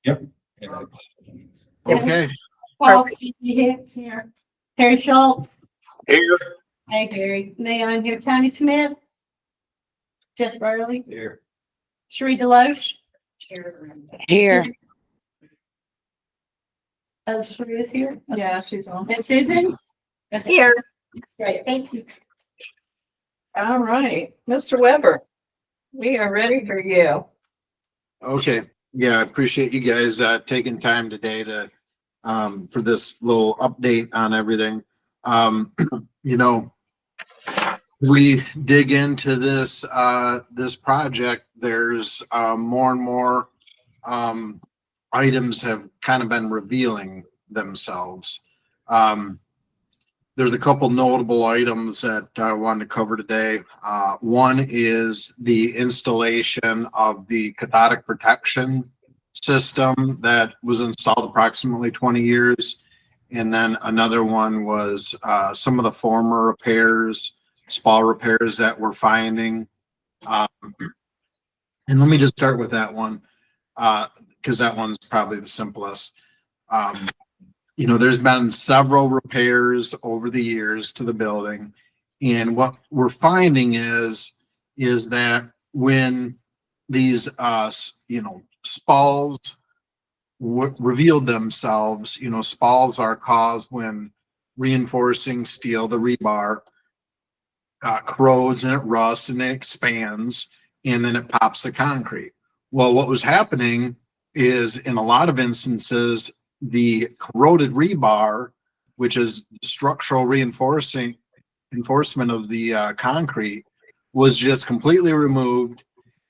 Yep. Okay. Paul Hicks here. Harry Schultz. Here. Hey, Harry. May I hear Tony Smith? Jeff Burley. Here. Sheree Deloche. Here. Oh, Sheree is here? Yeah, she's on. And Susan? That's it. Here. Great, thank you. All right, Mr. Weber, we are ready for you. Okay. Yeah, I appreciate you guys taking time today to for this little update on everything. You know, we dig into this this project, there's more and more items have kind of been revealing themselves. There's a couple notable items that I wanted to cover today. One is the installation of the cathodic protection system that was installed approximately 20 years. And then another one was some of the former repairs, small repairs that we're finding. And let me just start with that one, because that one's probably the simplest. You know, there's been several repairs over the years to the building. And what we're finding is that when these, you know, spalls revealed themselves, you know, spalls are caused when reinforcing steel, the rebar, corrodes and it rusts and it expands and then it pops the concrete. Well, what was happening is in a lot of instances, the corroded rebar, which is structural enforcement of the concrete, was just completely removed.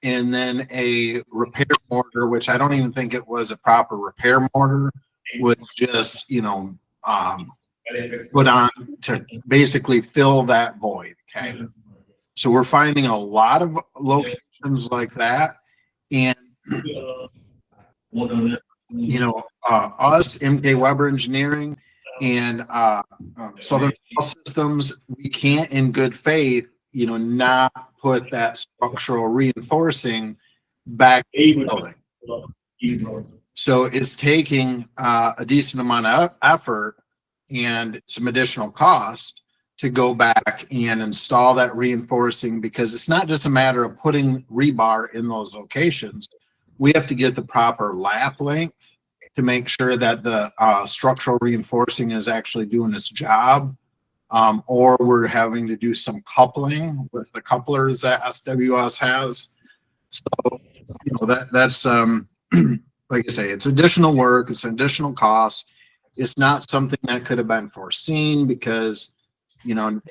And then a repair mortar, which I don't even think it was a proper repair mortar, was just, you know, put on to basically fill that void. Okay. So we're finding a lot of locations like that. And, you know, us, MK Weber Engineering and Southern Systems, we can't in good faith, you know, not put that structural reinforcing back in the building. So it's taking a decent amount of effort and some additional cost to go back and install that reinforcing, because it's not just a matter of putting rebar in those locations. We have to get the proper lap length to make sure that the structural reinforcing is actually doing its job. Or we're having to do some coupling with the couplers that SWS has. So, you know, that's like I say, it's additional work, it's an additional cost. It's not something that could have been foreseen because, you know,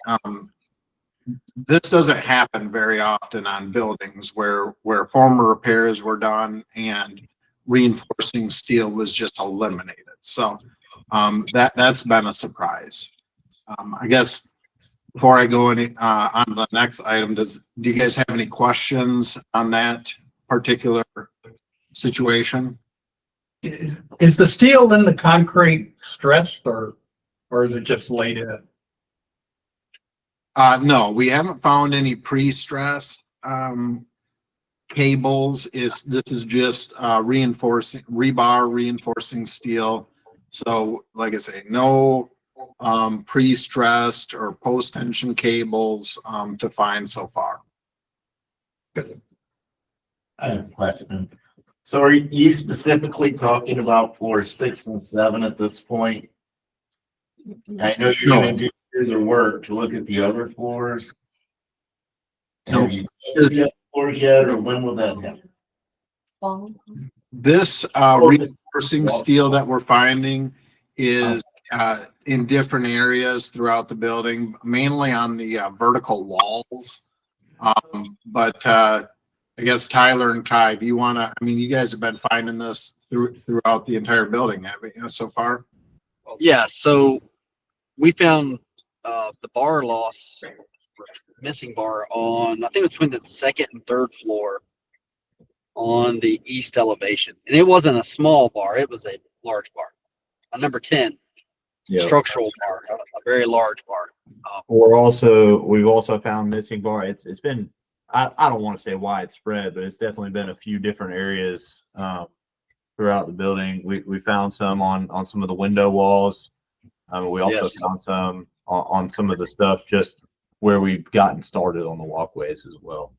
this doesn't happen very often on buildings where former repairs were done and reinforcing steel was just eliminated. So that's been a surprise. I guess before I go any on to the next item, do you guys have any questions on that particular situation? Is the steel in the concrete stressed or is it just laid in? No, we haven't found any pre-stress cables. This is just rebar reinforcing steel. So like I say, no pre-stressed or post-tension cables to find so far. I have a question. So are you specifically talking about floors 6 and 7 at this point? I know you're going to do further work to look at the other floors. Have you looked at the other floors yet, or when will that happen? This reinforcing steel that we're finding is in different areas throughout the building, mainly on the vertical walls. But I guess Tyler and Kai, do you want to, I mean, you guys have been finding this throughout the entire building, haven't you, so far? Yeah, so we found the bar loss, missing bar on, I think it was between the second and third floor on the east elevation. And it wasn't a small bar, it was a large bar. A number 10 structural bar, a very large bar. We've also found missing bar. It's been, I don't want to say widespread, but it's definitely been a few different areas throughout the building. We found some on some of the window walls. We also Yes. found some on some of the stuff just where we've gotten started on the walkways as well.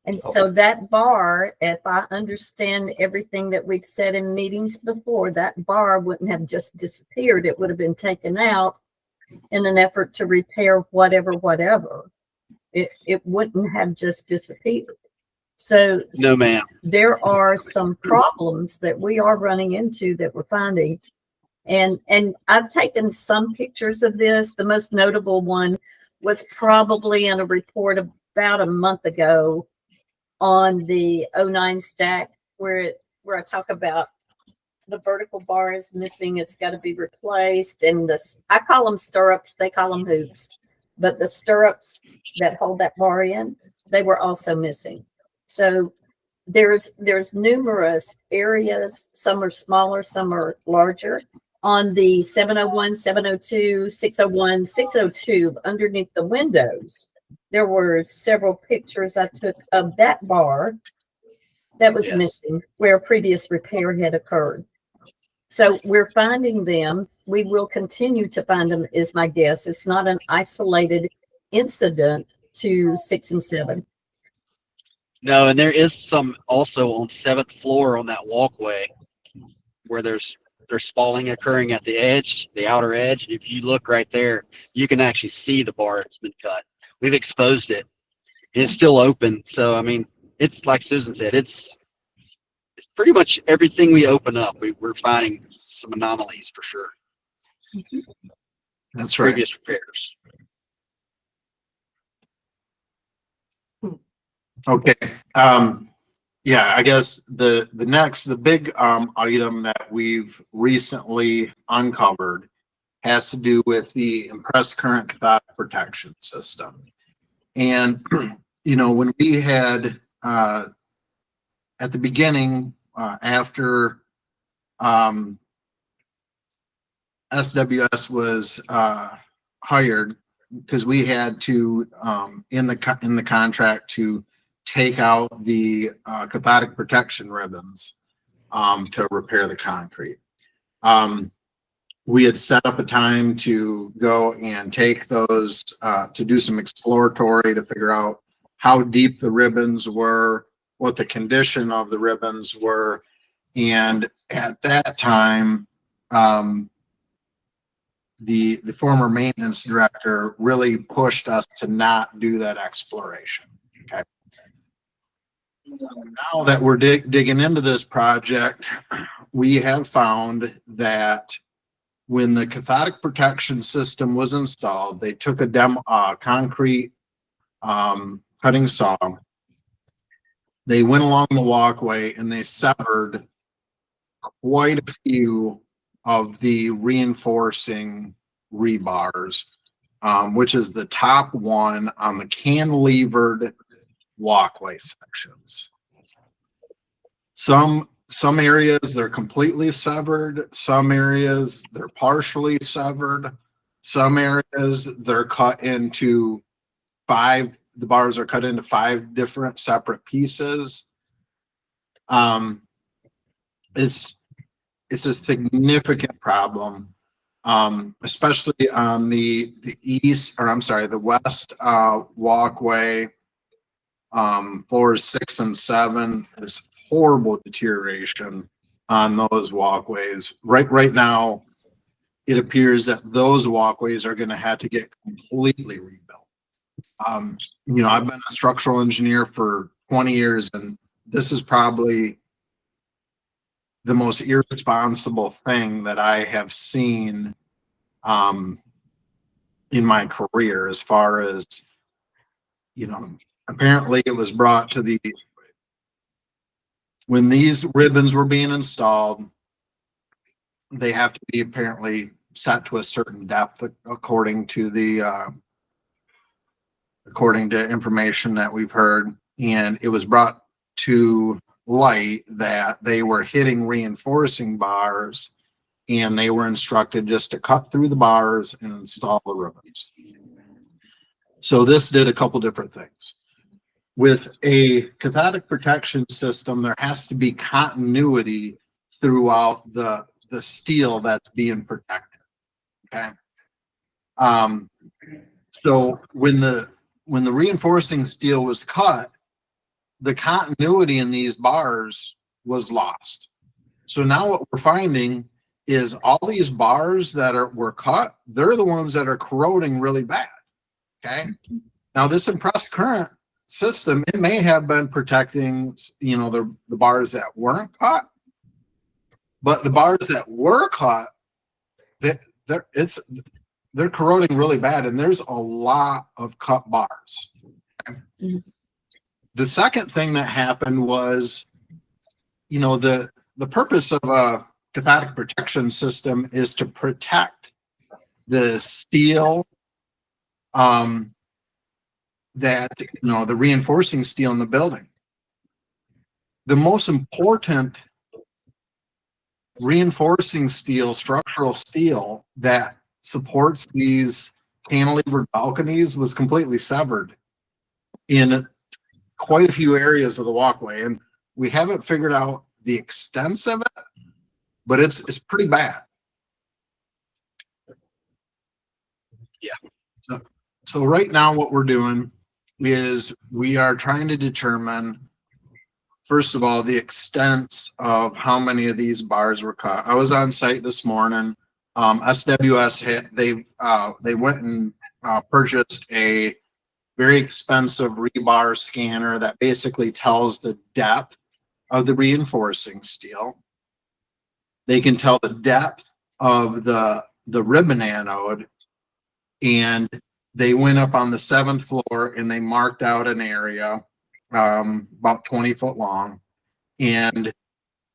And so that bar, if I understand everything that we've said in meetings before, that bar wouldn't have just disappeared. It would have been taken out in an effort to repair whatever. It wouldn't have just disappeared. So No, ma'am. there are some problems that we are running into that we're finding. And I've taken some pictures of this. The most notable one was probably in a report about a month ago on the 09 stack where I talk about the vertical bar is missing. It's got to be replaced. And I call them stirrups. They call them hoops. But the stirrups that hold that bar in, they were also missing. So there's numerous areas. Some are smaller, some are larger. On the 701, 702, 601, 602, underneath the windows, there were several pictures I took of that bar that was missing where a previous repair had occurred. So we're finding them. We will continue to find them, is my guess. It's not an isolated incident to 6 and 7. No, and there is some also on 7th floor on that walkway where there's spalling occurring at the edge, the outer edge. If you look right there, you can actually see the bar that's been cut. We've exposed it. It's still open. So, I mean, it's like Susan said, it's pretty much everything we open up. We're finding some anomalies for sure. That's right. Previous repairs. Okay. Yeah, I guess the big item that we've recently uncovered has to do with the impressed current cathodic protection system. And, when we had, at the beginning, after SWS was hired, because we had to, in the contract, to take out the cathodic protection ribbons to repair the concrete. We had set up a time to go and take those, to do some exploratory to figure out how deep the ribbons were, what the condition of the ribbons were. And at that time, the former maintenance director really pushed us to not do that exploration. Okay. Now that we're digging into this project, we have found that when the cathodic protection system was installed, they took a concrete cutting saw. They went along the walkway and they severed quite a few of the reinforcing rebars, which is the top one on the cantilevered walkway sections. Some areas they're completely severed, some areas they're partially severed, some areas they're cut into the bars are cut into 5 different separate pieces. It's a significant problem, especially on the west walkway, floors 6 and 7. There's horrible deterioration on those walkways. Right now, it appears that those walkways are going to have to get completely rebuilt. I've been a structural engineer for 20 years, and this is probably the most irresponsible thing that I have seen in my career, as far as, apparently it was brought to when these ribbons were being installed, they have to be apparently set to a certain depth according to information that we've heard. And it was brought to light that they were hitting reinforcing bars, and they were instructed just to cut through the bars and install the ribbons. So this did a couple different things. with a cathodic protection system, there has to be continuity throughout the steel that's being protected. Okay. So when the reinforcing steel was cut, the continuity in these bars was lost. So now what we're finding is all these bars that were cut, they're the ones that are corroding really bad. Okay. Now this impressed current system, it may have been protecting, the bars that weren't cut, but the bars that were cut, they're corroding really bad, and there's a lot of cut bars. Okay? Mhm. The second thing that happened was, the purpose of a cathodic protection system is to protect the steel, that, the reinforcing steel in the building. The most important reinforcing steel, structural steel that supports these cantilever balconies was completely severed in quite a few areas of the walkway. And we haven't figured out the extent of it, but it's pretty bad. Yeah. So right now what we're doing is we are trying to determine, first of all, the extent of how many of these bars were cut. I was on site this morning. SWS they went and purchased a very expensive rebar scanner that basically tells the depth of the reinforcing steel. They can tell the depth of the ribbon anode, and they went up on the 7th floor and they marked out an area about 20 foot long, and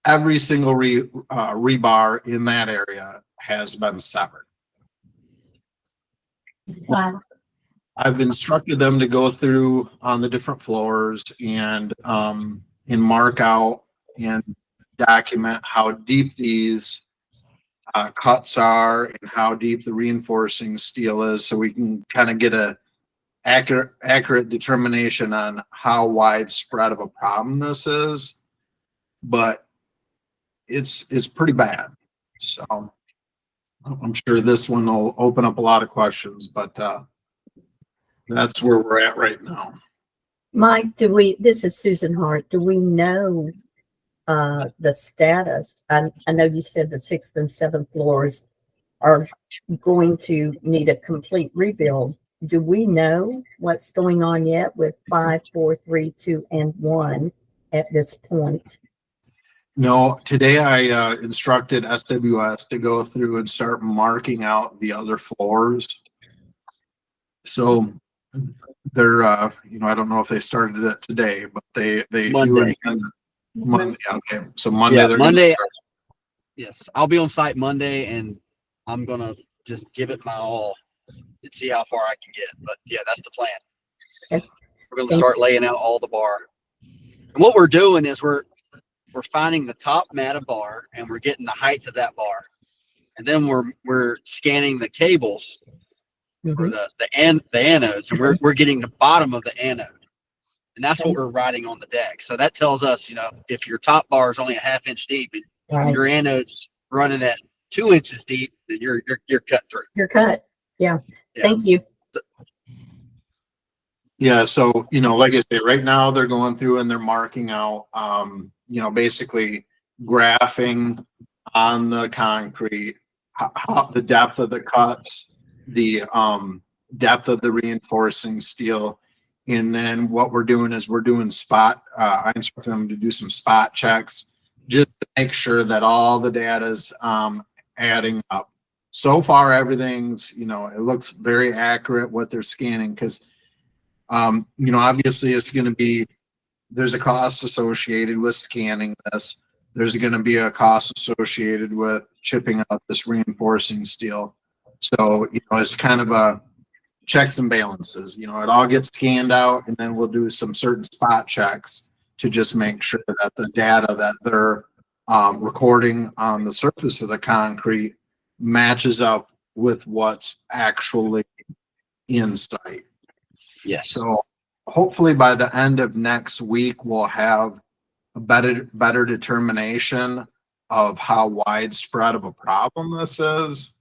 every single rebar in that area has been severed. Wow. I've instructed them to go through on the different floors and mark out and document how deep these cuts are and how deep the reinforcing steel is, so we can kind of get a accurate determination on how widespread of a problem this is. But it's pretty bad. So I'm sure this one will open up a lot of questions, but that's where we're at right now. Mike, this is Susan Hart. Do we know the status? I know you said the 6th and 7th floors are going to need a complete rebuild. Do we know what's going on yet with 5, 4, 3, 2, and 1 at this point? No, today I instructed SWS to go through and start marking out the other floors. So they're, I don't know if they started it today, but they Monday. Monday. Okay, so Monday Yeah, they're gonna Monday. start. Yes, I'll be on site Monday, and I'm gonna just give it my all and see how far I can get. But yeah, that's the plan. Okay. We're gonna start laying out all the bar. And what we're doing is we're finding the top mat of bar, and we're getting the height of that bar, and then we're scanning the cables for the anodes, and we're getting the bottom of the anode, and that's what we're writing on the deck. So that tells us, if your top bar is only a ½ inch deep and Right. your anode's running at 2 inches deep, then you're cut through. You're cut. Yeah. Thank you. Yeah, so like I say, right now they're going through and they're marking out, basically graphing on the concrete, how the depth of the cuts, the depth of the reinforcing steel. And then what we're doing is we're doing I instruct them to do some spot checks just to make sure that all the data is adding up. So far, everything's, it looks very accurate what they're scanning, because, obviously there's a cost associated with scanning this. There's going to be a cost associated with chipping out this reinforcing steel. So, it's kind of a checks and balances. It all gets scanned out, and then we'll do some certain spot checks to just make sure that the data that they're recording on the surface of the concrete matches up with what's actually in sight. Yes. So hopefully by the end of next week, we'll have a better determination of how widespread of a problem this is.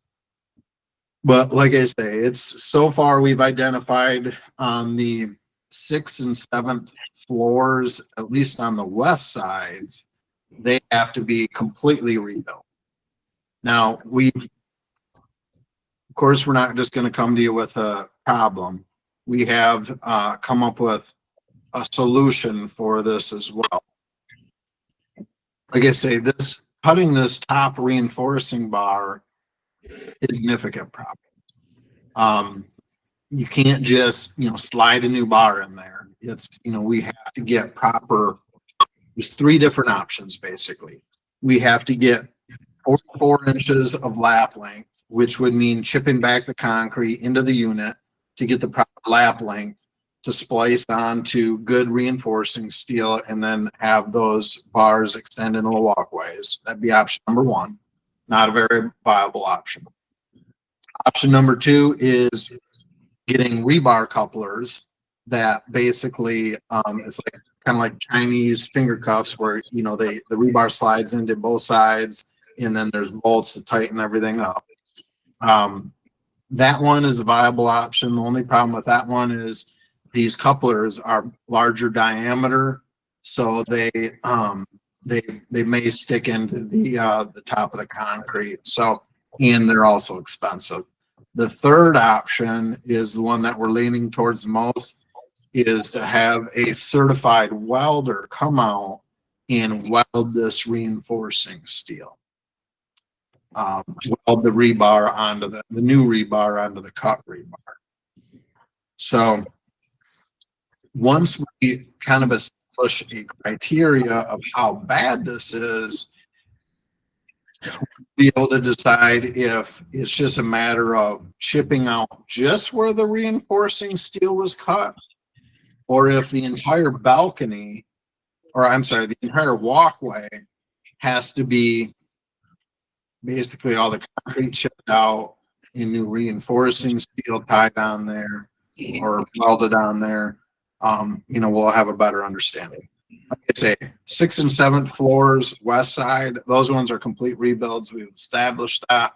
But like I say, it's so far we've identified on the 6th and 7th floors, at least on the west sides, they have to be completely rebuilt. Now, of course, we're not just going to come to you with a problem. We have come up with a solution for this as well. Like I say, cutting this top reinforcing bar is a significant problem. You can't just, slide a new bar in there. It's, we have to get there's 3 different options, basically. We have to get 44 inches of lap length, which would mean chipping back the concrete into the unit to get the proper lap length to splice onto good reinforcing steel and then have those bars extend into the walkways. That'd be option number 1. Not a very viable option. Option number 2 is getting rebar couplers that basically it's like kind of like Chinese finger cuffs where the rebar slides into both sides and then there's bolts to tighten everything up. That one is a viable option. The only problem with that one is these couplers are larger diameter, so they may stick into the top of the concrete. So, and they're also expensive. The third option is the one that we're leaning towards the most, is to have a certified welder come out and weld this reinforcing steel. Weld the rebar onto the new rebar onto the cut rebar. So once we kind of establish a criteria of how bad this is, we'll be able to decide if it's just a matter of chipping out just where the reinforcing steel was cut, or if the entire balcony, or I'm sorry, the entire walkway has to be basically all the concrete chipped out and new reinforcing steel tied on there or welded on there. We'll have a better understanding. Like I say, 6th and 7th floors, west side, those ones are complete rebuilds. We've established that.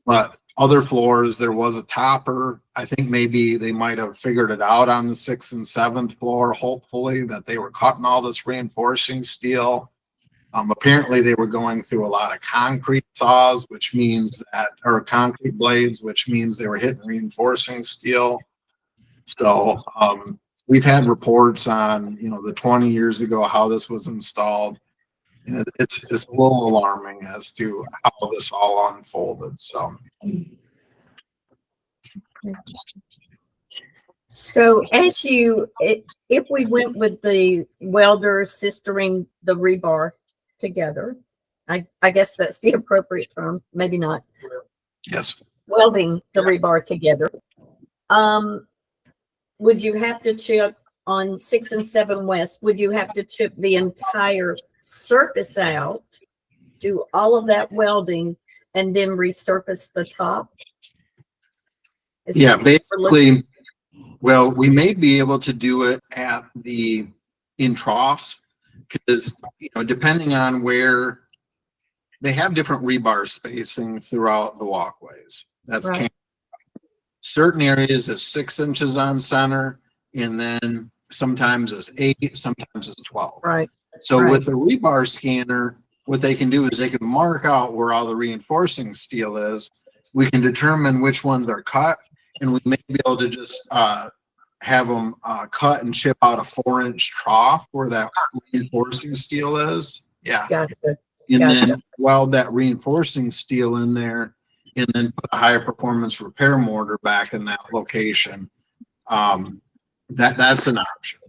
But other floors, there was a topper. I think maybe they might have figured it out on the 6th and 7th floor, hopefully, that they were cutting all this reinforcing steel. Apparently they were going through a lot of concrete saws, or concrete blades, which means they were hitting reinforcing steel. So we've had reports on, the 20 years ago, how this was installed. And it's a little alarming as to how this all unfolded. So if we went with the welder sistering the rebar together, I guess that's the appropriate term, maybe not. Yes. Welding the rebar together. Would you have to chip on 6 and 7 west? Would you have to chip the entire surface out, do all of that welding, and then resurface the top? Yeah, basically, well, we may be able to do it in troughs because, depending on where they have different rebar spacing throughout the walkways. That's right. Certain areas is 6 inches on center, and then sometimes it's 8, sometimes it's 12. Right. So with the rebar scanner, what they can do is they can mark out where all the reinforcing steel is. We can determine which ones are cut, and we may be able to just have them cut and chip out a 4-inch trough where that reinforcing steel is. Yeah. Gotcha. And then weld that reinforcing steel in there, and then put a higher performance repair mortar back in that location. That's an option.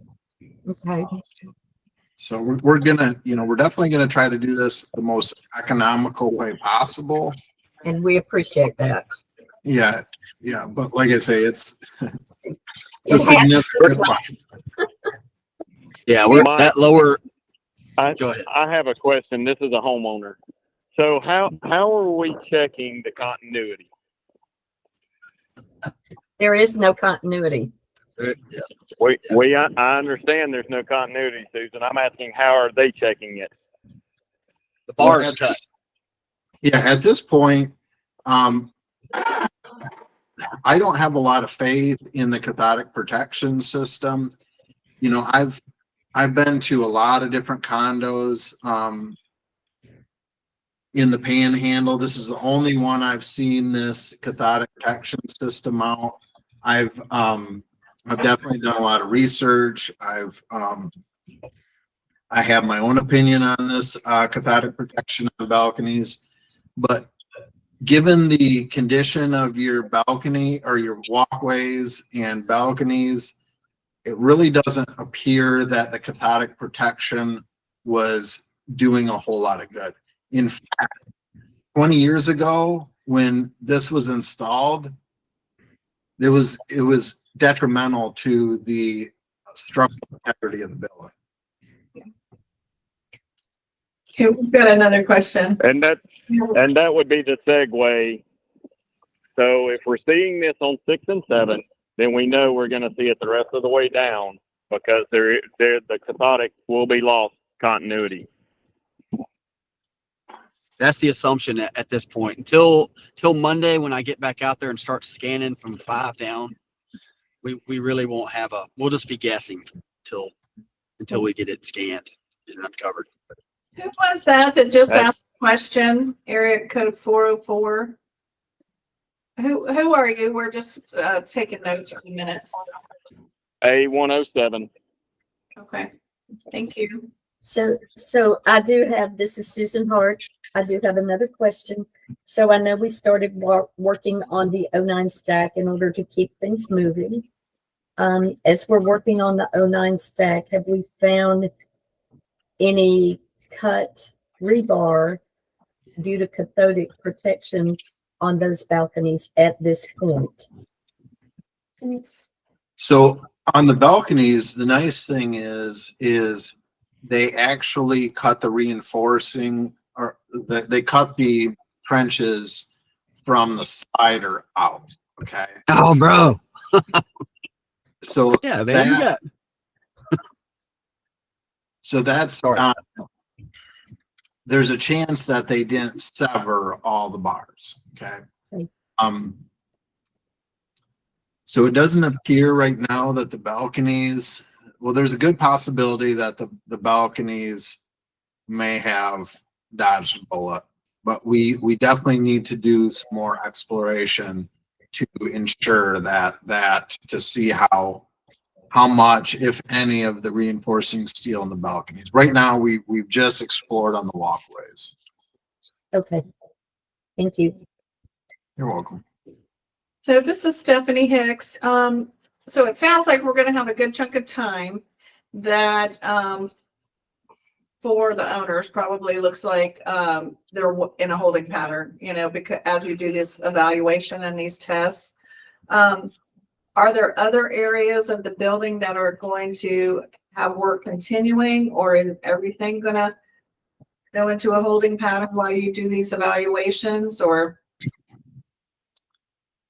Okay. So we're definitely gonna try to do this the most economical way possible. And we appreciate that. Yeah. But like I say, it's a significant one. Yeah, we're that lower. I Go ahead. I have a question. This is a homeowner. So how are we checking the continuity? There is no continuity. I understand there's no continuity, Susan. I'm asking how are they checking it? The Well, bar's cut. At this point, I don't have a lot of faith in the cathodic protection system. You know, I've been to a lot of different condos in the Panhandle. This is the only one I've seen this cathodic protection system out. I've definitely done a lot of research. I have my own opinion on this cathodic protection on balconies, but given the condition of your balcony or your walkways and balconies, it really doesn't appear that the cathodic protection was doing a whole lot of good. In fact, 20 years ago, when this was installed, it was detrimental to the structural integrity of the building. Okay, we've got another question. And that would be the segue. So if we're seeing this on 6 and 7, then we know we're going to see it the rest of the way down because the cathodic will be lost continuity. That's the assumption at this point. Until Monday, when I get back out there and start scanning from 5 down, we really won't have we'll just be guessing until we get it scanned and uncovered. Who was that just asked the question? Area code 404. Who are you? We're just taking notes for the minutes. A107. Okay, thank you. So I do have, this is Susan Hart. I do have another question. So I know we started working on the 09 stack in order to keep things moving. As we're working on the 09 stack, have we found any cut rebar due to cathodic protection on those balconies at this point? So on the balconies, the nice thing is they actually cut the reinforcing, or they cut the trenches from the slider out. Okay. Oh, bro. So Yeah, man. You got. So that's there's a chance that they didn't sever all the bars. Okay. So it doesn't appear right now that the balconies, well, there's a good possibility that the balconies may have dodged a bullet, but we definitely need to do some more exploration to ensure that to see how much, if any, of the reinforcing steel in the balconies. Right now, we've just explored on the walkways. Okay. Thank you. You're welcome. So this is Stephanie Hicks. So it sounds like we're going to have a good chunk of time that for the owners probably looks like they're in a holding pattern, you know, because as you do this evaluation and these tests. Are there other areas of the building that are going to have work continuing, or is everything going to go into a holding pattern while you do these evaluations, or?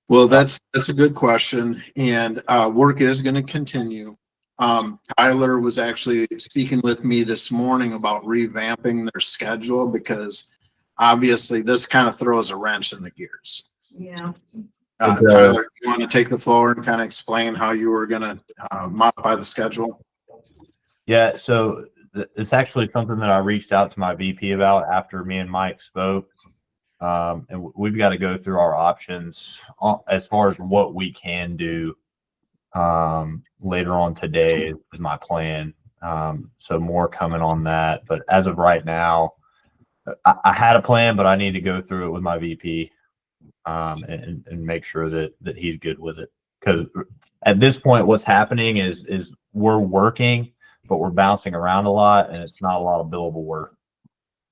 Well, that's a good question, and work is going to continue. Tyler was actually speaking with me this morning about revamping their schedule because obviously this kind of throws a wrench in the gears. Yeah. Tyler, you want to take the floor and kind of explain how you were going to modify the schedule? Yeah, so it's actually something that I reached out to my VP about after me and Mike spoke. And we've got to go through our options as far as what we can do later on today is my plan. So more coming on that. But as of right now, I had a plan, but I need to go through it with my VP and make sure that he's good with it. Because at this point, what's happening is we're working, but we're bouncing around a lot, and it's not a lot of billable work.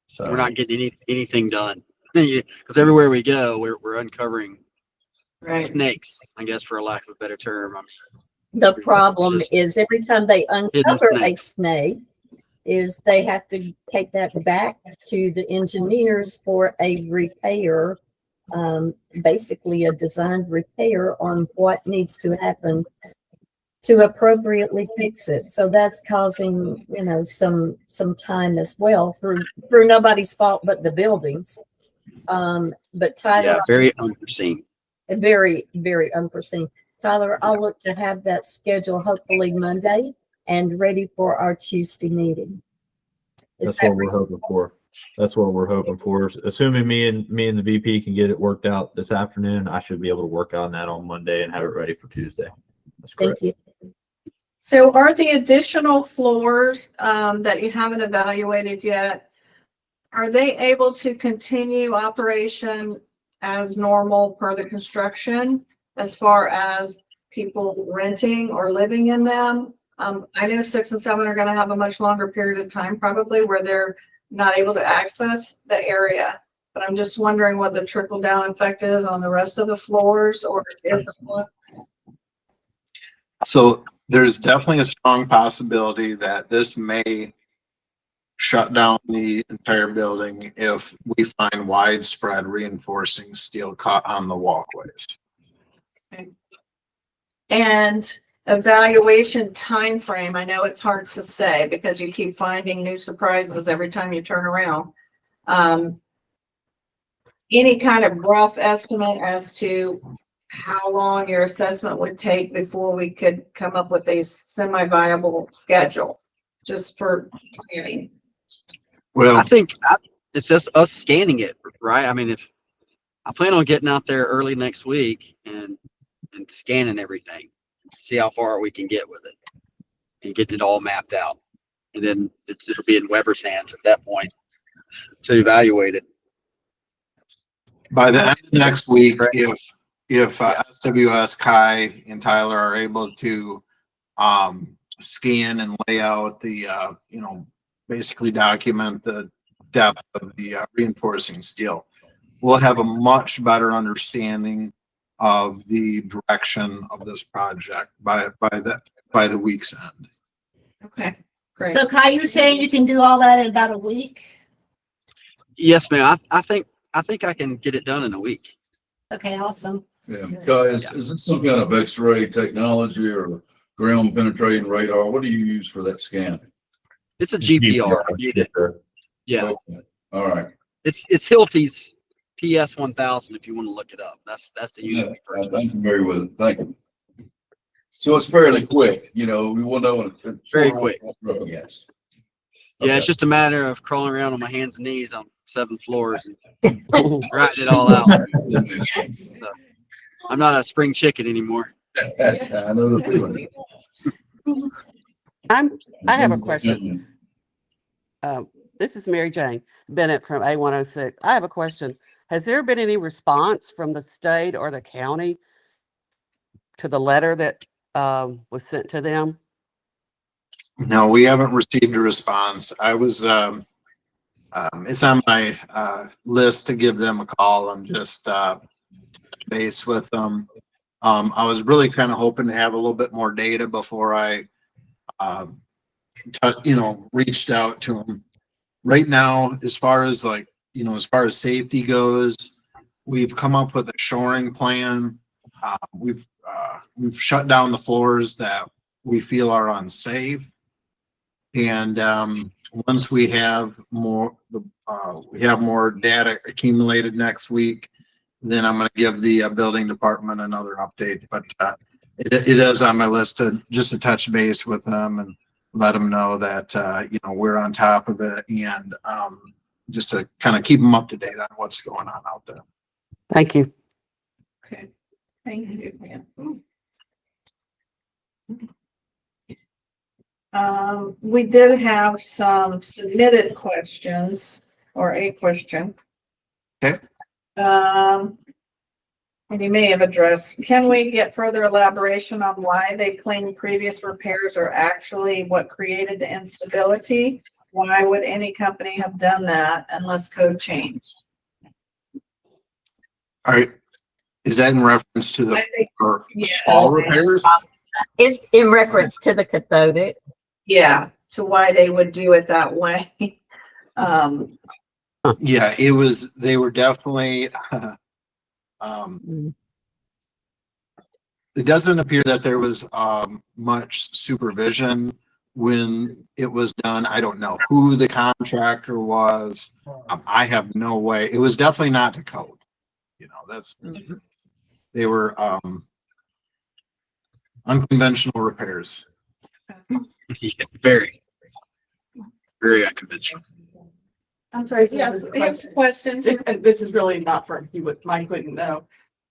So We're not getting anything done because everywhere we go, we're uncovering snakes, I guess, for a lack of a better term. I mean, The problem is every time they uncover a snakes. snake, is they have to take that back to the engineers for a repair, basically a designed repair on what needs to happen to appropriately fix it. So that's causing, some time as well through nobody's fault but the buildings. But Tyler, Yeah, very unforeseen. very, very unforeseen. Tyler, I'll look to have that schedule hopefully Monday and ready for our Tuesday meeting. Is That's that what we're hoping for. That's what we're hoping for. Assuming me and the VP can get it worked out this afternoon, I should be able to work on that on Monday and have it ready for Tuesday. That's correct. Thank you. So are the additional floors that you haven't evaluated yet, are they able to continue operation as normal per the construction as far as people renting or living in them? I know 6 and 7 are going to have a much longer period of time probably where they're not able to access the area. But I'm just wondering what the trickle down effect is on the rest of the floors, or is the one? So there's definitely a strong possibility that this may shut down the entire building if we find widespread reinforcing steel cut on the walkways. And evaluation time frame. I know it's hard to say because you keep finding new surprises every time you turn around. Any kind of rough estimate as to how long your assessment would take before we could come up with a semi-viable schedule, just for planning? Well, I think it's just us scanning it, right? I mean, if I plan on getting out there early next week and scanning everything, see how far we can get with it and get it all mapped out. And then it'll be in Weber's hands at that point to evaluate it. by the end of next week, if SWS, Kai, and Tyler are able to scan and lay out the basically document the depth of the reinforcing steel, we'll have a much better understanding of the direction of this project by the week's end. Okay, great. So Kai, you're saying you can do all that in about a week? Yes, ma'am. I think I can get it done in a week. Okay, awesome. Yeah, guys, is this some kind of X-ray technology or ground penetrating radar? What do you use for that scan? It's a GPR. Yeah, Okay. All right. it's Hilti's PS1000 if you want to look it up. That's the Yeah, unit we purchased. I'm familiar with it. Thank you. So it's fairly quick, we will know. Very quick. Yes. Yeah, it's just a matter of crawling around on my hands and knees on 7 floors and writing it all out. So, I'm not a spring chicken anymore. I know the feeling. I have a question. This is Mary Jane Bennett from A106. I have a question. Has there been any response from the state or the county to the letter that was sent to them? No, we haven't received a response. I was, it's on my list to give them a call and just base with them. I was really kind of hoping to have a little bit more data before I, reached out to them. Right now, as far as safety goes, we've come up with a shoring plan. We've shut down the floors that we feel are unsafe. And once we have more data accumulated next week, then I'm going to give the building department another update. But it is on my list to touch base with them and let them know that we're on top of it, and just to kind of keep them up to date on what's going on out there. Thank you. Okay, thank you, man. We did have some submitted questions, or a question. Okay. And you may have addressed, can we get further elaboration on why they claim previous repairs are actually what created the instability? Why would any company have done that unless code changed? All right. Is that in reference to I think, small repairs? It's in reference to the cathodic. yeah, to why they would do it that way. Yeah, they were definitely, it doesn't appear that there was much supervision when it was done. I don't know who the contractor was. I have no way. It was definitely not to code. You know, that's, they were unconventional repairs. Yeah, very, very unconventional. I'm sorry, Yes, yes, question. This is really not for you, but Mike wouldn't know.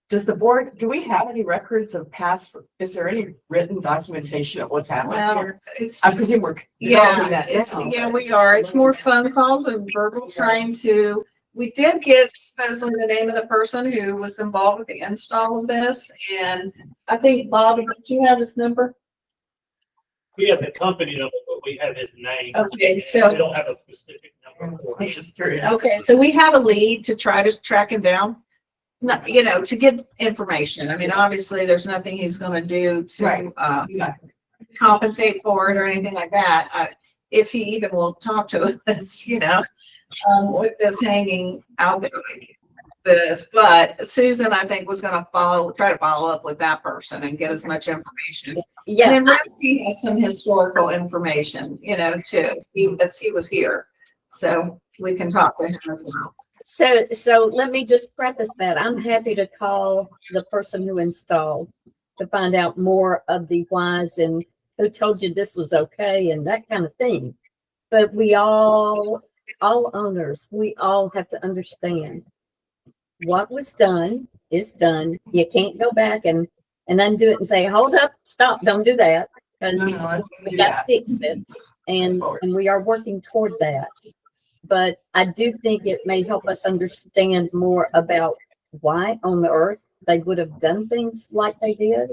Does the board, do we have any records of past, is there any written documentation of what's happened Well, here? it's, I presume we're yeah, developing that. yeah, we are. It's more phone calls and verbal trying to, we did get supposedly the name of the person who was involved with the install of this. And I think, Bob, did you have his number? We have the company number, but we have his name. Okay, so- We don't have a specific number for I'm him. just curious. Okay, so we have a lead to try to track him down. Not, you know, to get information. I mean, obviously, there's nothing he's gonna do Right. to, compensate for it or anything like that. If he even will talk to us, you know, with this hanging out there. This, but Susan, I think, was gonna try to follow up with that person and get as much information. And Yeah, then Rusty has some historical information, you know, too. He was here. So we can talk to him as well. so let me just preface that. I'm happy to call the person who installed to find out more of the whys and who told you this was okay and that kind of thing. But we all owners, we all have to understand what was done is done. You can't go back and undo it and say, hold up, stop, don't do that. Because we got to fix it. And we are working toward that. But I do think it may help us understand more about why on the earth they would have done things like they did.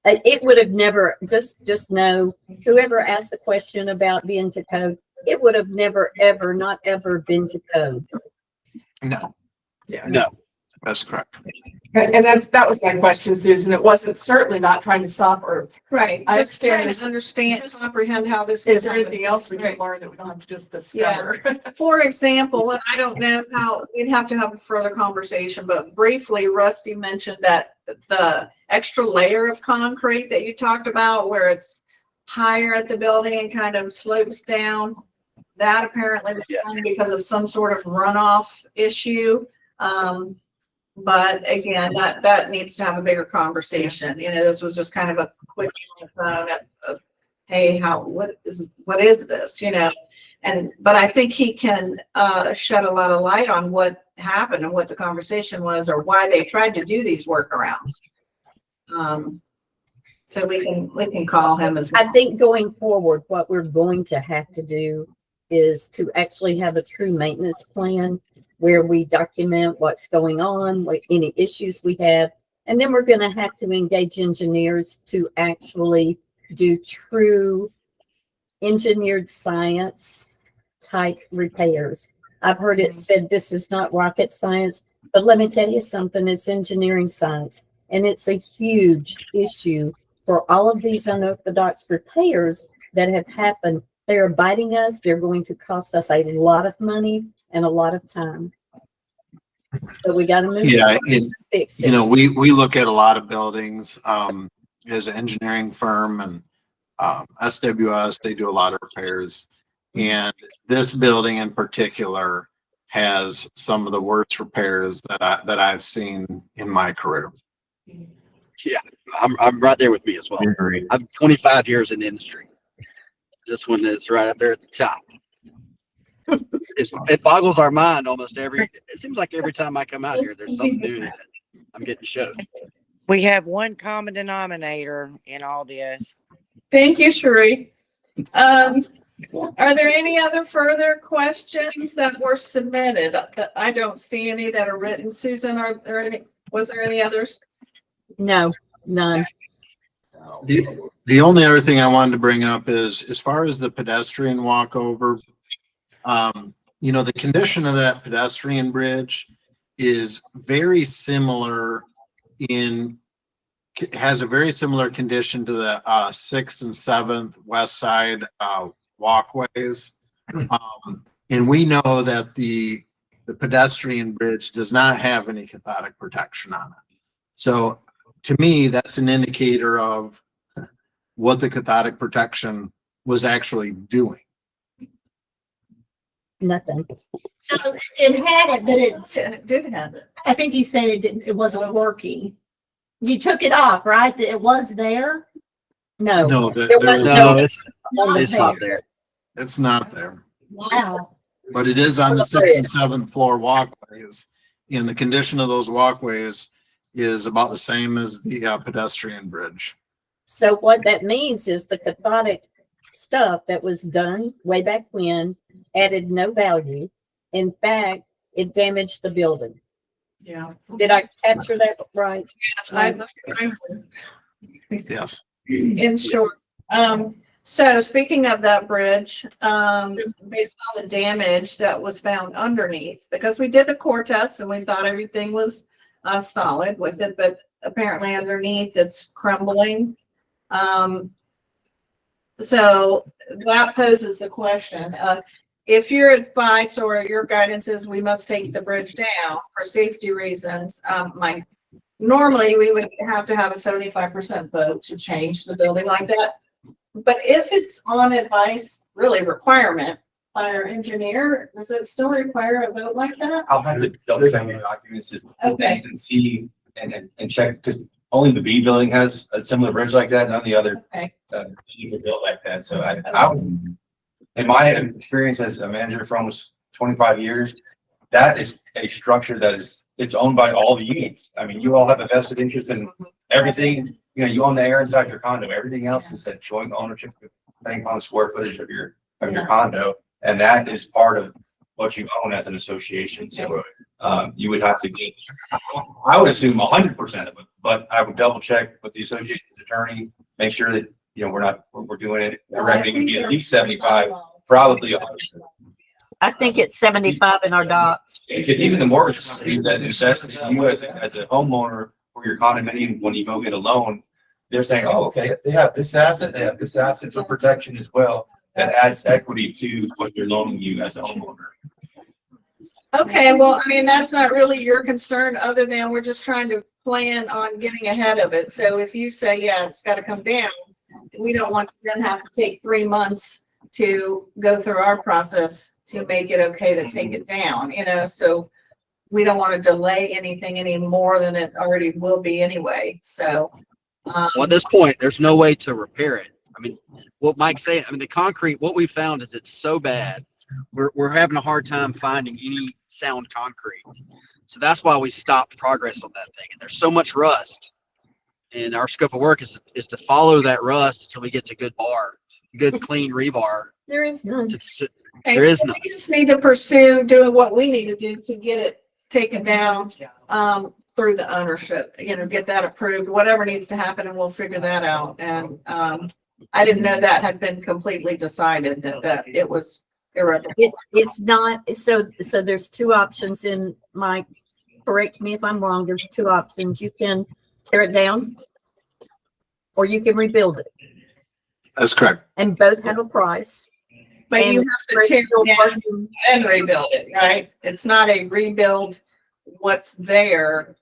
It would have never, just know, whoever asked the question about being to code, it would have never, ever, not ever been to code. No, No, that's correct. And that was my question, Susan. It wasn't certainly not trying to stop or, Right. I Just trying understand. to understand, comprehend how this. is there anything else we can learn that we don't have to just discover? For example, and I don't know how, we'd have to have a further conversation, but briefly, Rusty mentioned that the extra layer of concrete that you talked about, where it's higher at the building and kind of slopes down, that apparently was done because of some sort of runoff issue. But again, that needs to have a bigger conversation. You know, this was just kind of a quick on the phone of, hey, what is this, you know? But I think he can shed a lot of light on what happened and what the conversation was or why they tried to do these workarounds. So we can call him as well. I think going forward, what we're going to have to do is to actually have a true maintenance plan where we document what's going on, what any issues we have, and then we're going to have to engage engineers to actually do true engineered science type repairs. I've heard it said this is not rocket science, but let me tell you something, it's engineering science, and it's a huge issue for all of these unorthodox repairs that have happened. They're biting us. They're going to cost us a lot of money and a lot of time. So we got to move. Yeah, Fix it. you know, we look at a lot of buildings as an engineering firm, and SWS, they do a lot of repairs. And this building in particular has some of the worst repairs that I've seen in my career. yeah, I'm right there with me as well. Agreed. I'm 25 years in the industry. This one is right up there at the top. It boggles our mind almost it seems like every time I come out here, there's something new that I'm getting showed. We have one common denominator in all this. Thank you, Sheree. Are there any other further questions that were submitted? I don't see any that are written. Susan, was there any others? No, none. The only other thing I wanted to bring up is, as far as the pedestrian walkover, you know, the condition of that pedestrian bridge is very similar has a very similar condition to the 6th and 7th West Side walkways. And we know that the pedestrian bridge does not have any cathodic protection on it. So to me, that's an indicator of what the cathodic protection was actually doing. Nothing. So it had it, but It did have it. I think you said it wasn't working. You took it off, right? That it was there? No, No, there was No, no. it's not there. it's not there. Wow. But it is on the 6th and 7th floor walkways. And the condition of those walkways is about the same as the pedestrian bridge. So what that means is the cathodic stuff that was done way back when added no value. In fact, it damaged the building. Yeah. Did I capture that right? Yes. In short, so speaking of that bridge, based on the damage that was found underneath, because we did the core test and we thought everything was solid with it, but apparently underneath it's crumbling. So that poses the question, if your advice or your guidance is we must take the bridge down for safety reasons, normally we would have to have a 75% vote to change the building like that. But if it's on advice, really requirement by our engineer, does it still require a vote like that? I'll have to double check my documents just Okay. and see and check, because only the B building has a similar bridge like that, none of the other Okay. buildings are built like that. So I would, in my experience as a manager for almost 25 years, that is a structure that is, it's owned by all the units. I mean, you all have a vested interest in everything. You know, you own the air inside your condo. Everything else is that joint ownership, depending on the square footage of your condo, and that is part of what you own as an association. So you would have to get, I would assume 100% of it, but I would double check with the association's attorney, make sure that, you know, we're doing it. I reckon you get at least 75, probably 100%. I think it's 75 in our docs. Even the mortgage companies that invest in you as a homeowner for your condominium, when you go get a loan, they're saying, oh, okay, they have this asset, they have this asset for protection as well. That adds equity to what they're loaning you as a homeowner. Okay, well, I mean, that's not really your concern, other than we're just trying to plan on getting ahead of it. So if you say, yeah, it's got to come down, we don't want to then have to take 3 months to go through our process to make it okay to take it down, you know, so we don't want to delay anything any more than it already will be anyway. So Well, at this point, there's no way to repair it. I mean, what Mike's saying, I mean, the concrete, what we found is it's so bad, we're having a hard time finding any sound concrete. So that's why we stopped progress on that thing. And there's so much rust. And our scope of work is to follow that rust until we get to good clean rebar. There is none. There is none. We just need to pursue doing what we need to do to get it taken down through the ownership, you know, get that approved, whatever needs to happen, and we'll figure that out. And I didn't know that had been completely decided, that it was irrevocable. It's not. So there's two options in my, correct me if I'm wrong, there's two options. You can tear it down or you can rebuild it. That's correct. And both have a price. But you And have to we're tear still it down working- and rebuild it, right? It's not a rebuild what's there.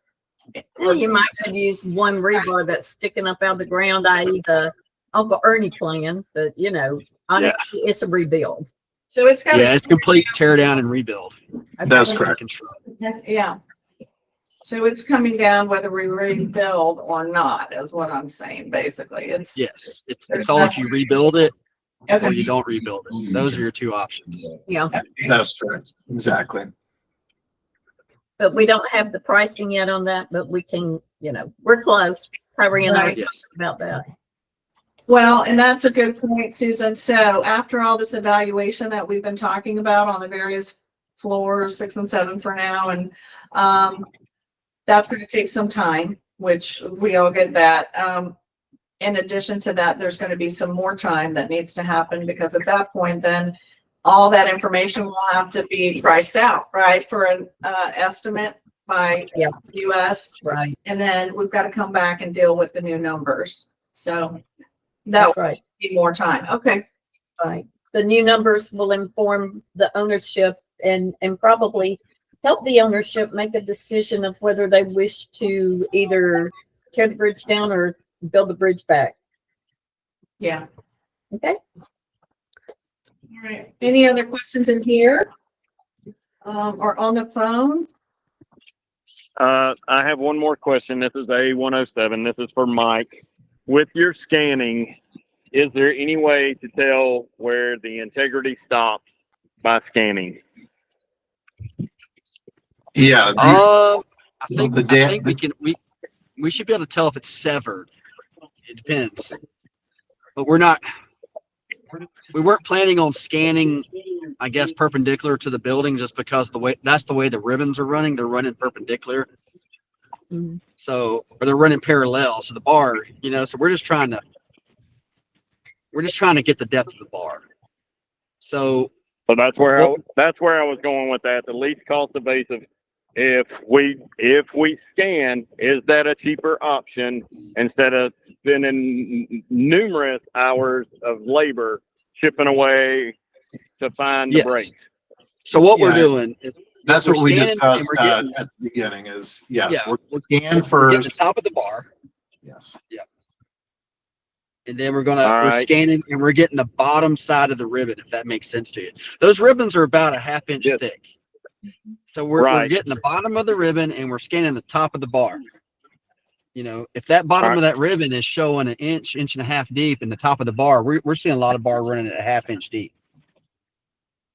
Well, you might could use one rebar that's sticking up out of the ground, i.e. the Uncle Ernie plan, but you know, honestly, it's a rebuild. So it's got. Yeah, it's complete tear down and rebuild. That's correct. Yeah. So it's coming down whether we rebuild or not, is what I'm saying, basically. It's. Yes, it's all if you rebuild it Okay. or you don't rebuild it. Those are your two options. Yeah. That's correct. Exactly. But we don't have the pricing yet on that, but we can, you know, we're close. Tyree and I Right. talked about that. Well, and that's a good point, Susan. So after all this evaluation that we've been talking about on the various floors, 6 and 7 for now, and that's going to take some time, which we all get that. In addition to that, there's going to be some more time that needs to happen, because at that point, then all that information will have to be priced out, right, for an estimate by US. Right. And then we've got to come back and deal with the new numbers. So That's that right. will need more time. Okay. Right. The new numbers will inform the ownership and probably help the ownership make a decision of whether they wish to either tear the bridge down or build the bridge back. Yeah. Okay. All right. Any other questions in here? Or on the phone? I have one more question. This is A107. This is for Mike. With your scanning, is there any way to tell where the integrity stops by scanning? Yeah. I think The we should be able to tell if it's severed. It depends, but we weren't planning on scanning, I guess, perpendicular to the building, just because that's the way the ribbons are running. They're running perpendicular. So, or they're running parallel. So the bar, so we're just trying to get the depth of the bar. So that's where I was going with that. The least cost evasive. If we scan, is that a cheaper option instead of spending numerous hours of labor chipping away to find the breaks? So what we're doing is that's what we discussed at the beginning. Is yes, we're scan we're getting the first. top of the bar. Yes. Yeah. And then we're scanning and we're getting the bottom side of the ribbon, if that makes sense to you. Those ribbons are about a half-inch thick. So we're getting the bottom of the ribbon and we're scanning the top of the bar. If that bottom of that ribbon is showing an inch and a half deep in the top of the bar, we're seeing a lot of bar running at a half-inch deep.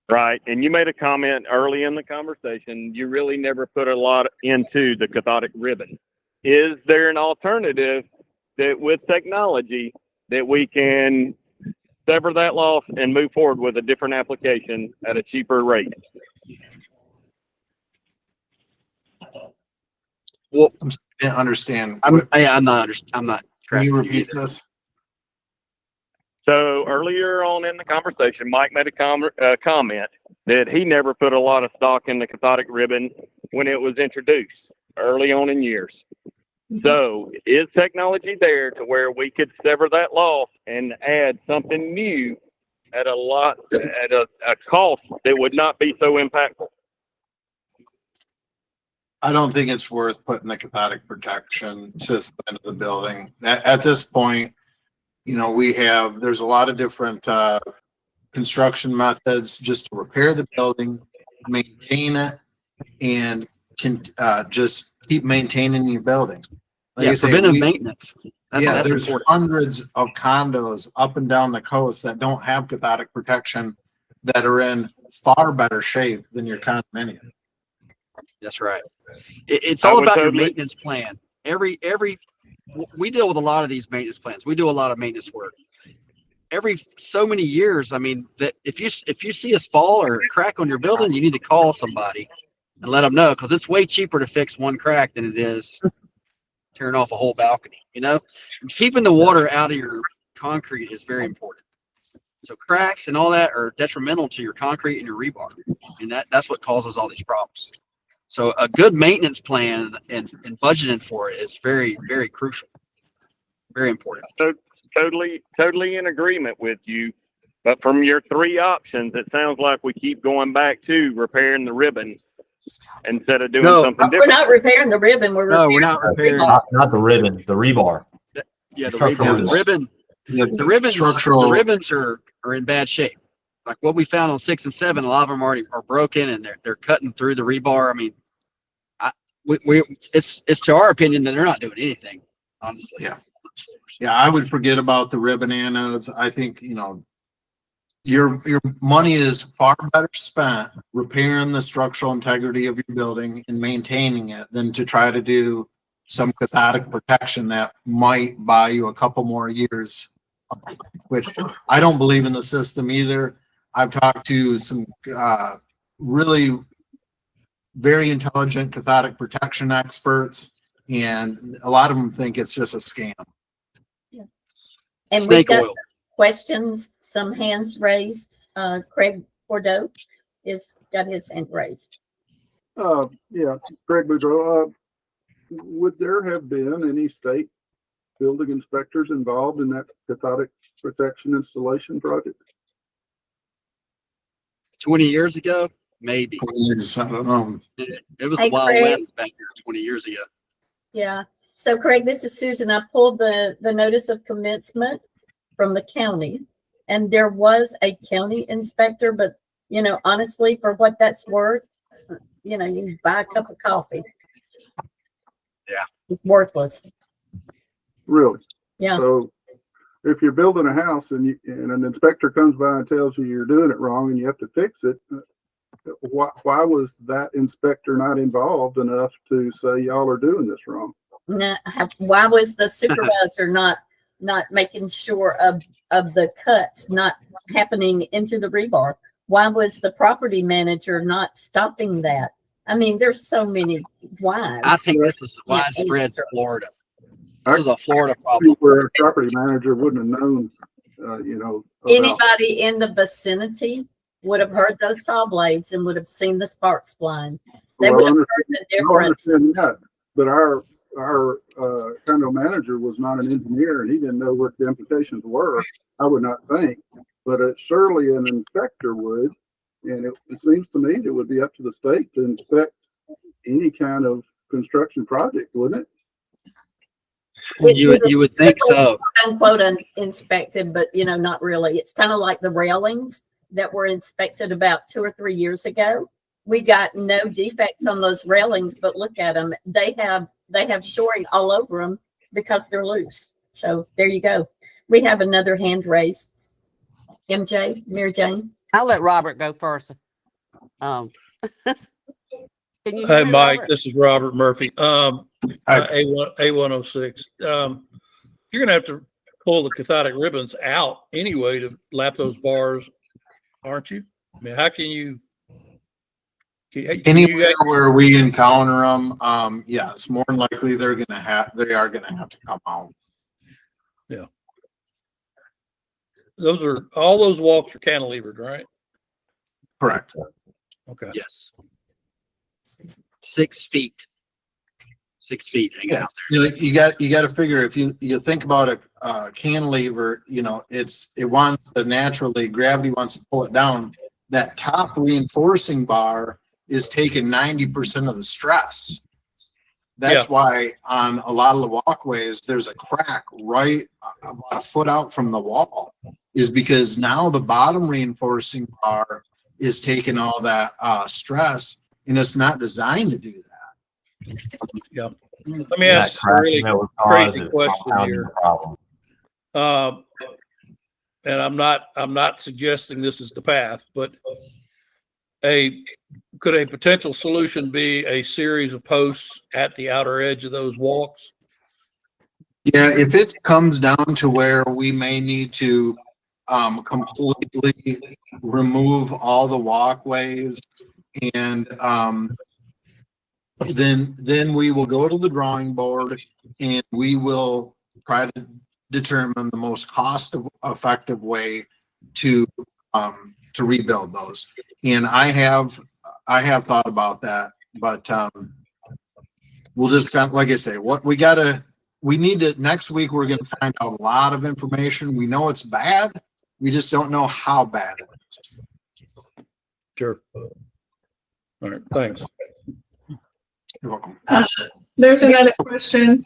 Right. And you made a comment early in the conversation. You really never put a lot into the cathodic ribbon. Is there an alternative that with technology that we can sever that loss and move forward with a different application at a cheaper rate? Well, I didn't understand. I'm not. Can you repeat this? So earlier on in the conversation, Mike made a comment that he never put a lot of stock in the cathodic ribbon when it was introduced early on in years. So is technology there to where we could sever that loss and add something new at a cost that would not be so impactful? I don't think it's worth putting the cathodic protection system into the building. At this point, there's a lot of different construction methods just to repair the building, maintain it, and can just keep maintaining your building. Preventive maintenance. That's there's important. hundreds of condos up and down the coast that don't have cathodic protection that are in far better shape than your condominium. That's right. It's all about your maintenance plan. We deal with a lot of these maintenance plans. We do a lot of maintenance work. Every so many years, that if you see a fall or a crack on your building, you need to call somebody and let them know, because it's way cheaper to fix one crack than it is tearing off a whole balcony. Keeping the water out of your concrete is very important. So cracks and all that are detrimental to your concrete and your rebar, and that's what causes all these problems. So a good maintenance plan and budgeting for it is very, very crucial. Very important. So totally in agreement with you. But from your three options, it sounds like we keep going back to repairing the ribbon instead of doing something different. We're not repairing the ribbon. We're not repairing. Not the ribbon, the rebar. Yeah, the ribbon. The ribbons are in bad shape. Like what we found on 6 and 7, a lot of them already are broken and they're cutting through the rebar. It's to our opinion that they're not doing anything, honestly. Yeah, I would forget about the ribbon anodes. I think, your money is far better spent repairing the structural integrity of your building and maintaining it than to try to do some cathodic protection that might buy you a couple more years, which I don't believe in the system either. I've talked to some really very intelligent cathodic protection experts, and a lot of them think it's just a scam. And we've got some questions, some hands raised. Craig Bordeaux got his hand raised. Craig Boudreau. Would there have been any state building inspectors involved in that cathodic protection installation project? 20 years ago, maybe. 20 years, I don't know. It was the Wild West back here 20 years ago. Yeah. So Craig, this is Susan. I pulled the notice of commencement from the county, and there was a county inspector, but you know, honestly, for what that's worth, you know, you can buy a cup of coffee. Yeah. It's worthless. Really? Yeah. So if you're building a house and an inspector comes by and tells you you're doing it wrong and you have to fix it, why was that inspector not involved enough to say y'all are doing this wrong? Now, why was the supervisor not making sure of the cuts not happening into the rebar? Why was the property manager not stopping that? I mean, there's so many whys. I think this is widespread answer. Florida. This is a Florida problem. Where a property manager wouldn't have known, you know. Anybody in the vicinity would have heard those saw blades and would have seen the sparks flying. They would have heard the difference. Understand that, but our condo manager was not an engineer and he didn't know what the implications were. I would not think, but surely an inspector would. And it seems to me it would be up to the state to inspect any kind of construction project, wouldn't it? You would think so. Unquote inspected, but you know, not really. It's kind of like the railings that were inspected about 2 or 3 years ago. We got no defects on those railings, but look at them. They have shoring all over them because they're loose. So there you go. We have another hand raised. MJ, Mary Jane. I'll let Robert go first. Can you hear Hey, me, Mike, Robert? this is Robert Murphy. A106. You're gonna have to pull the cathodic ribbons out anyway to lap those bars, aren't you? I mean, how can you? Anywhere where we encounter them, yes, more than likely they are gonna have to come out. Yeah. All those walks are cantilevered, right? Correct. Okay. Yes. 6 feet. 6 feet hanging out You know, you got to figure if you think about a cantilever, you know, it wants to naturally, gravity wants to pull it down. That top reinforcing bar is taking 90% of the stress. That's why on a lot of the walkways, there's a crack right about a foot out from the wall, is because now the bottom reinforcing bar is taking all that stress, and it's not designed to do that. Yeah. Let me ask a really crazy question here. And I'm not suggesting this is the path, but could a potential solution be a series of posts at the outer edge of those walks? Yeah, if it comes down to where we may need to completely remove all the walkways, and then we will go to the drawing board and we will try to determine the most cost-effective way to rebuild those. And I have thought about that, but we'll just kind of, like I say, we need to, next week, we're going to find out a lot of information. We know it's bad. We just don't know how bad it is. Sure. All right. Thanks. You're welcome. There's another question.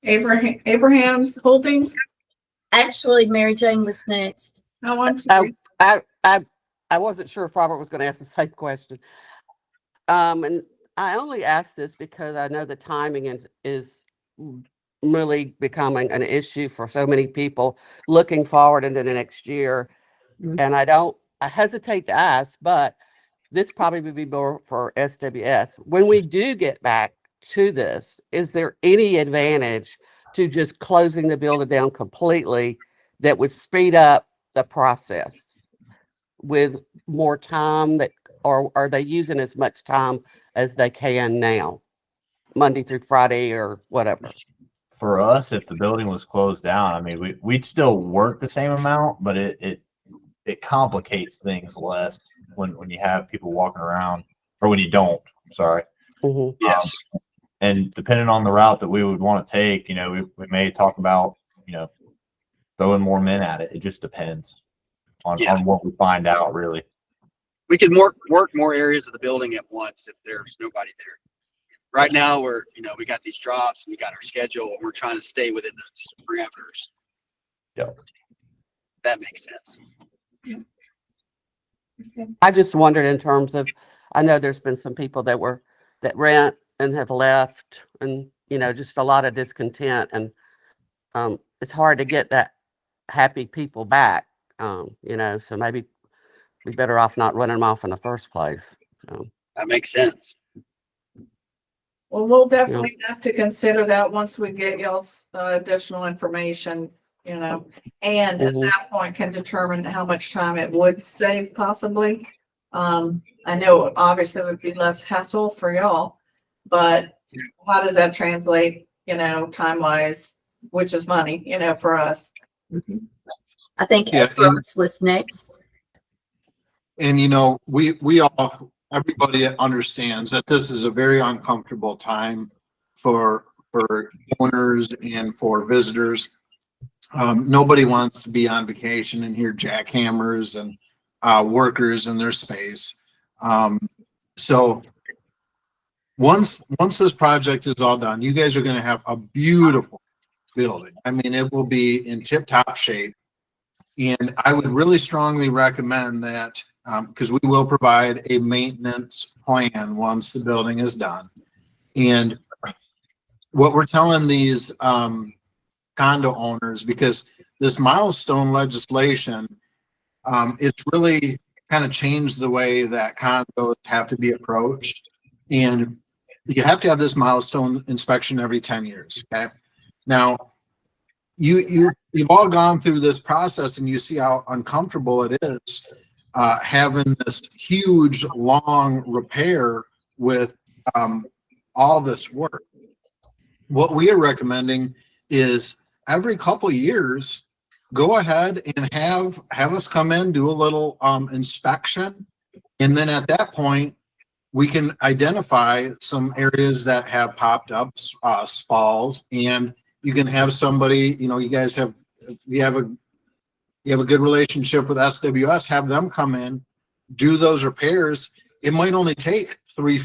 Abraham's Holdings. Actually, Mary Jane was next. I wasn't sure if Robert was going to ask the same question. And I only asked this because I know the timing is really becoming an issue for so many people looking forward into the next year. Mm-hmm. And I hesitate to ask, but this probably would be more for SWS. When we do get back to this, is there any advantage to just closing the building down completely that would speed up the process with more time, or are they using as much time as they can now, Monday through Friday or whatever? For us, if the building was closed down, I mean, we'd still work the same amount, but it complicates things less when you have people walking around, or when you don't. I'm sorry. Mm-hmm. Yes. And depending on the route that we would want to take, you know, we may talk about, you know, throwing more men at it. It just depends on what we find out, really. We could work more areas of the building at once if there's nobody there. right now we got these drops, we got our schedule, and we're trying to stay within those parameters. Yep. That makes sense. I just wondered in terms of, I know there's been some people that rent and have left, and, just a lot of discontent, and it's hard to get that happy people back, so maybe we better off not running them off in the first place. That makes sense. Well, we'll definitely have to consider that once we get y'all's additional information, and at that point can determine how much time it would save possibly. I know obviously it would be less hassle for y'all, but how does that translate, time wise, which is money, for us? I think Edwards was next. And we all, everybody understands that this is a very uncomfortable time for owners and for visitors. Nobody wants to be on vacation and hear jackhammers and workers in their space. So once this project is all done, you guys are going to have a beautiful building. I mean, it will be in tip-top shape. And I would really strongly recommend that, because we will provide a maintenance plan once the building is done. And what we're telling these condo owners, because this milestone legislation, it's really kind of changed the way that condos have to be approached. And you have to have this milestone inspection every 10 years. Okay. Now, you've all gone through this process and you see how uncomfortable it is having this huge, long repair with all this work. What we are recommending is every couple years, go ahead and have us come in, do a little inspection. And then at that point, we can identify some areas that have popped up, spalls, and you can have somebody, you guys have, you have a good relationship with SWS, have them come in, do those repairs. It might only take 2, 3,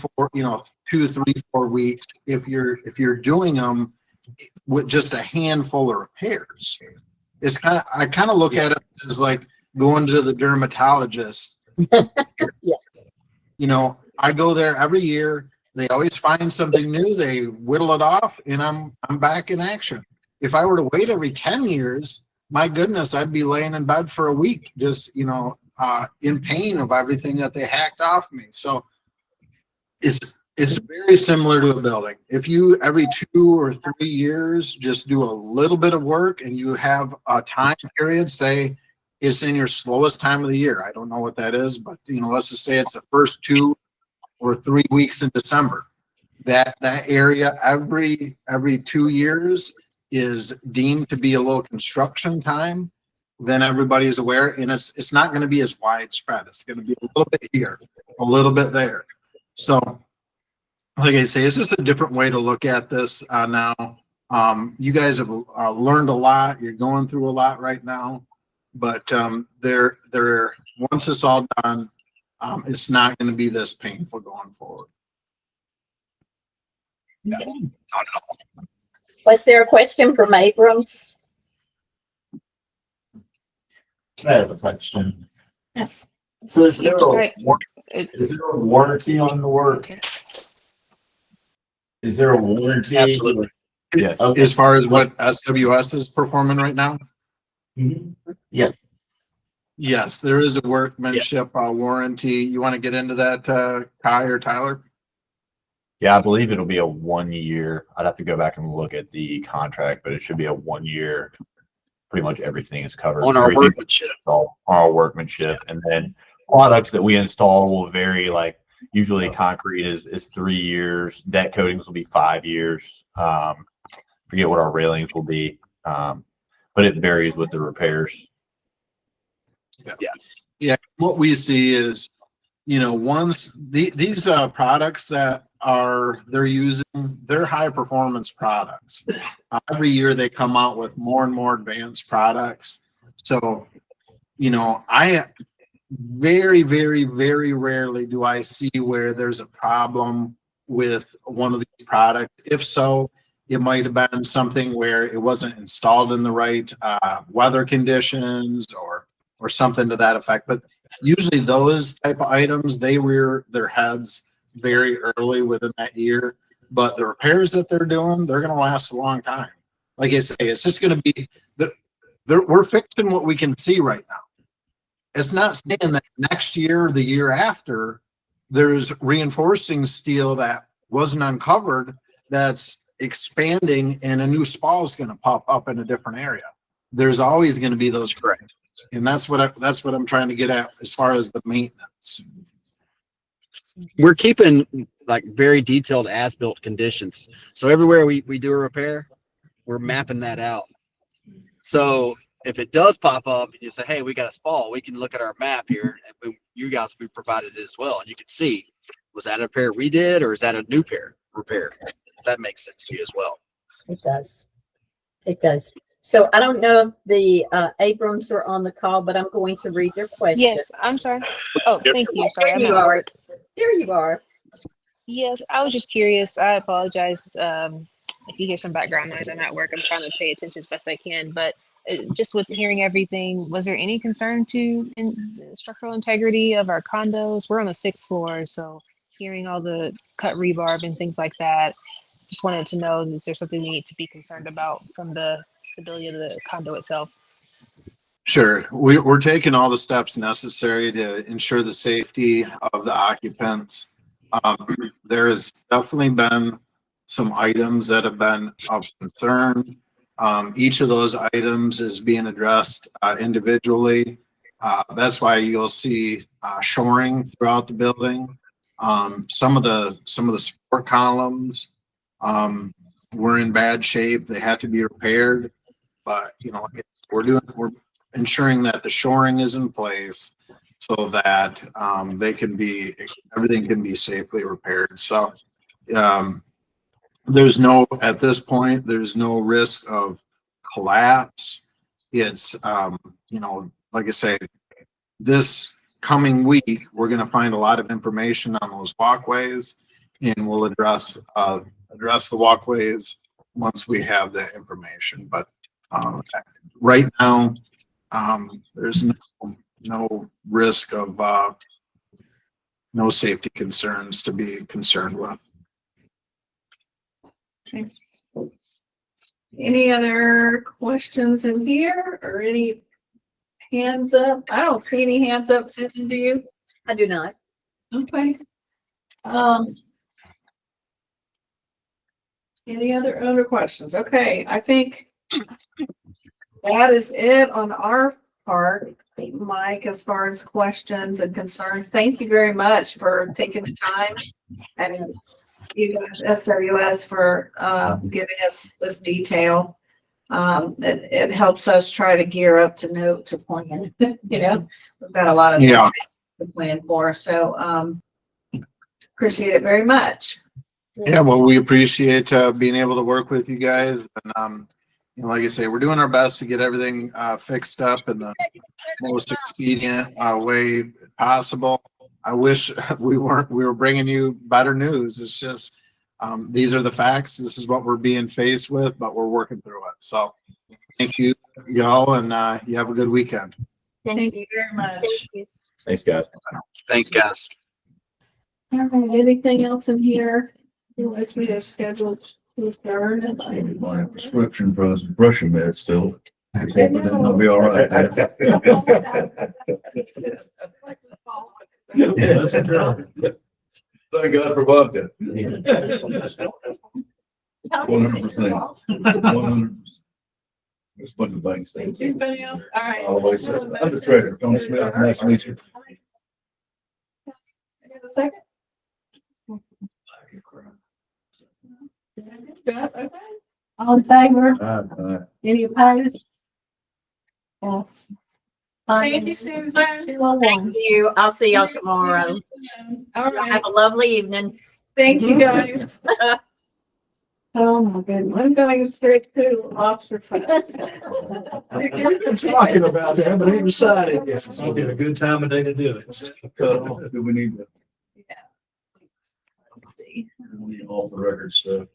4 weeks if you're doing them with just a handful of repairs. It's I kind of look at it as like going to the dermatologist. I go there every year. They always find something new. They whittle it off, and I'm back in action. If I were to wait every 10 years, my goodness, I'd be laying in bed for a week, just in pain of everything that they hacked off me. So it's very similar to a building. If you every 2 or 3 years just do a little bit of work, and you have a time period, say it's in your slowest time of the year. I don't know what that is, but let's just say it's the first 2 or 3 weeks in December. That area every 2 years is deemed to be a low construction time. Then everybody is aware, and it's not going to be as widespread. It's going to be a little bit here, a little bit there. So, like I say, it's just a different way to look at this now. You guys have learned a lot. You're going through a lot right now, but they're once it's all done, it's not going to be this painful going forward. Not at all. Was there a question from Abrams? I have a question. Yes. So is there a warranty on the work? Is there a warranty? Absolutely. Yeah. Okay. As far as what SWS is performing right now? Mm-hmm. Yes. Yes, there is a workmanship warranty. You want to get into that, Kai or Tyler? Yeah, I believe it'll be a 1 year. I'd have to go back and look at the contract, but it should be a 1 year. Pretty much everything is covered. On our Everything workmanship. On our workmanship. And then products that we install will vary. Like usually concrete is 3 years. Deck coatings will be 5 years. Forget what our railings will be. But it varies with the repairs. Yeah. What we see is, once these products that they're using, they're high performance products. Every year they come out with more and more advanced products. So, I very, very, very rarely do I see where there's a problem with one of these products? If so, it might have been something where it wasn't installed in the right weather conditions or something to that effect. But usually those type of items, they rear their heads very early within that year. But the repairs that they're doing, they're going to last a long time. Like I say, it's just going to be we're fixing what we can see right now. It's not saying that next year, the year after, there's reinforcing steel that wasn't uncovered that's expanding and a new spall is going to pop up in a different area. There's always going to be those corrections. And that's what I'm trying to get at as far as the maintenance. We're keeping like very detailed as-built conditions. So everywhere we do a repair, we're mapping that out. So if it does pop up and you say, hey, we got a spall, we can look at our map here, and you guys, we provided it as well. And you can see, was that a repair we did, or is that a new repair? That makes sense to you as well. It does. It does. So I don't know if the Abrams are on the call, but I'm going to read their question. Yes, I'm sorry. Oh, thank you. Sorry, There I'm you at are. work. There you are. Yes, I was just curious. I apologize if you hear some background noise. I'm at work. I'm trying to pay attention as best I can. But just with hearing everything, was there any concern to the structural integrity of our condos? We're on the 6th floor, so hearing all the cut rebarb and things like that, just wanted to know, is there something we need to be concerned about from the stability of the condo itself? Sure. We're taking all the steps necessary to ensure the safety of the occupants. There has definitely been some items that have been of concern. Each of those items is being addressed individually. That's why you'll see shoring throughout the building. Some of the support columns were in bad shape. They had to be repaired, but we're ensuring that the shoring is in place so that everything can be safely repaired. So at this point, there's no risk of collapse. It's, like I say, this coming week, we're going to find a lot of information on those walkways, and we'll address the walkways once we have the information. But right now, there's no risk of no safety concerns to be concerned with. Okay. Any other questions in here or any hands up? I don't see any hands up. Susan, do you? I do not. Okay. Any other questions? Okay, I think that is it on our part, Mike, as far as questions and concerns. Thank you very much for taking the time, and you guys, SWS, for giving us this detail. It helps us try to gear up to plan. We've got a lot of things to plan for, so appreciate it very much. Yeah, well, we appreciate being able to work with you guys, and like I say, we're doing our best to get everything fixed up in the most expedient way possible. I wish we were bringing you better news. It's just these are the facts. This is what we're being faced with, but we're working through it. So thank you, y'all, and you have a good weekend. Thank you very much. Thanks, guys. Thanks, guys. All right, anything else in here? Unless we have scheduled to adjourn and My prescription for this Russian med still. I'll be all right. Thank God for vodka. 100%. 100%. There's a bunch of banks. anybody else? All right. Always. I'm the treasurer. Tony Smith. Nice to meet you. Any other second? Okay. All in favor? Any opposed? Yes. Thank you, Susan. 201. Thank you. I'll see y'all tomorrow. All right. Have a lovely evening. Thank you, guys. Oh my goodness, I'm going straight to Officer Fest. Talking about that, but he decided it's gonna be a good time of day to do it. Do we need to? Yeah. Off the record stuff.